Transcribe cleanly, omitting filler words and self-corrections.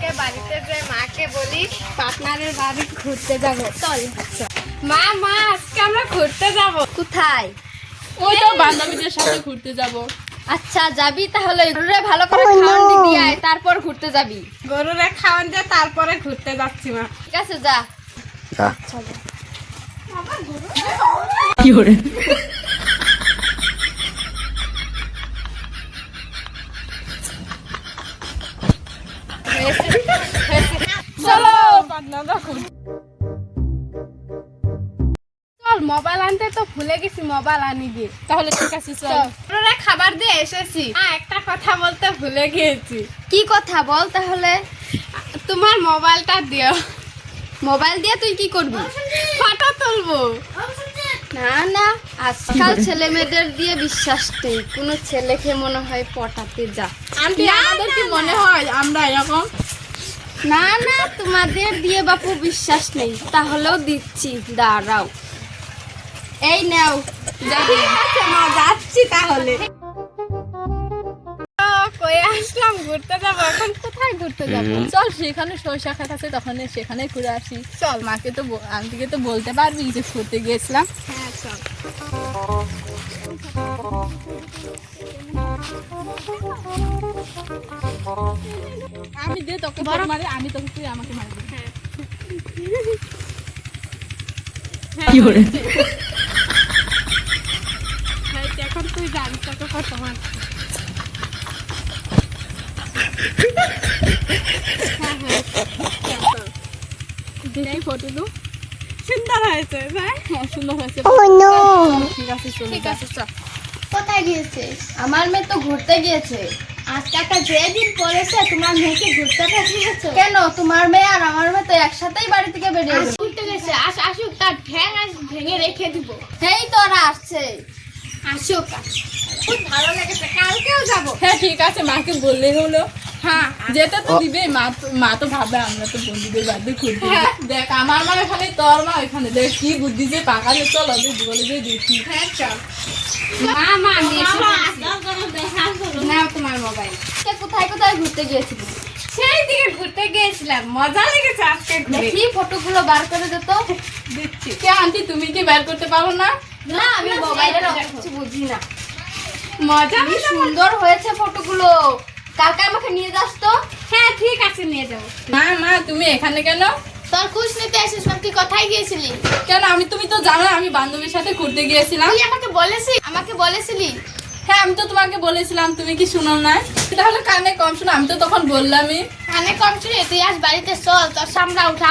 আজকে বাড়িতে যে মাকে বলি পার্টনারের বাড়ি ঘুরতে যাব। চল মা, মা আজকে আমরা ঘুরতে যাব। কোথায়? ওই তো বান্ধবীদের সাথে ঘুরতে যাব। আচ্ছা যাবি তাহলে, গরুরে ভালো করে খাওয়ান দিবি আয়, তারপর ঘুরতে যাবি। গরুরে খাওয়ান দিয়ে তারপরে ঘুরতে যাচ্ছি মা। ঠিক আছে যা। কি করে? চলো চল, মোবাইল আনতে তো ভুলে গেছি, মোবাইল আনি গিয়ে। তাহলে ঠিক আছে চল। গরুরে খাবার দিয়ে এসেছি। একটা কথা বলতে ভুলে গিয়েছি। কি কথা বল তাহলে। তোমার মোবাইলটা দিও। মোবাইল দিয়ে তুই কি করবি? ফটো তুলবো। না না, আজকাল ছেলে মেয়েদের দিয়ে বিশ্বাস নেই। কোনো ছেলেকে মনে হয় পটাতে যা। আন্টি আমাদের কি মনে হয় আমরা এরকম? না না, তোমাদের দিয়ে বাপু বিশ্বাস নেই। তাহলেও দিচ্ছি, দাঁড়াও। এই নাও। ঠিক আছে মা, যাচ্ছি তাহলে। কই আসলাম, ঘুরতে যাবো। এখন কোথায় ঘুরতে যাবো? চল সেখানে সরিষা খাত আছে, তখন সেখানে ঘুরে আসি। চল, মাকে তো আন্টিকে তো বলতে পারবি যে ঘুরতে গিয়েছিলাম। হ্যাঁ চল। আমি দিয়ে তোকে বড় মারি, আমি তোকে, তুই আমাকে মারবি। কি করে? এখন তুই জানিস তোকে কত মারছি। দেখি ফটো দু। সুন্দর হয়েছে ভাই। হ্যাঁ সুন্দর হয়েছে। ঠিক আছে চল। ঠিক আছে চল। কোথায় গিয়েছে? আমার মেয়ে তো ঘুরতে গিয়েছে। আজ কাকা যেদিন পড়েছে তোমার মেয়েকে ঘুরতে পাঠিয়েছো কেন? তোমার মেয়ে আর আমার মেয়ে তো একসাথেই বাড়ি থেকে বেরিয়ে গেছে। ঘুরতে গেছে। আসুক, তার ঠ্যাং ভেঙে রেখে দিব। এই তো ওরা আসছে। আসুক, খুব ভালো লেগেছে। কালকেও যাবো। হ্যাঁ ঠিক আছে, মাকে বললেই হলো। হ্যাঁ যেতে তো দিবে, মা তো ভাবে আমরা তো বন্ধুদের বাড়িতে ঘুরতে যাই। হ্যাঁ। দেখ আমার মা এখানে, তোর মা এখানে, দেখ কি বুদ্ধি যে পাকালে। চল ওদের বলে যে দেখি। হ্যাঁ চল। মা মা নাও তোমার মোবাইল। কোথায় কোথায় ঘুরতে গিয়েছিল? সেই দিকে ঘুরতে গিয়েছিলাম, মজা লেগেছে আজকে ঘুরে। দেখি ফটোগুলো বার করে দে তো। দিচ্ছি। কে আন্টি, তুমি কি বের করতে পারো না? না, আমি মোবাইলের অত কিছু বুঝি না। মজা কি সুন্দর হয়েছে ফটোগুলো। কালকে আমাকে নিয়ে যাস তো। হ্যাঁ ঠিক আছে, নিয়ে যাবো। মা তুমি এখানে কেন? তোর খুশ নিতে এসেছিলাম। তুই কোথায় গিয়েছিলি? কেন তুমি তো জানো আমি বান্ধবীর সাথে ঘুরতে গিয়েছিলাম। তুই আমাকে বলেছিলি। হ্যাঁ আমি তো তোমাকে বলেছিলাম, তুমি কি শুনো না? তাহলে কানে কম শোনো, আমি তো তখন বললামই। কানে কম ছিল। তুই আজ বাড়িতে চল, তোর সামনে উঠা।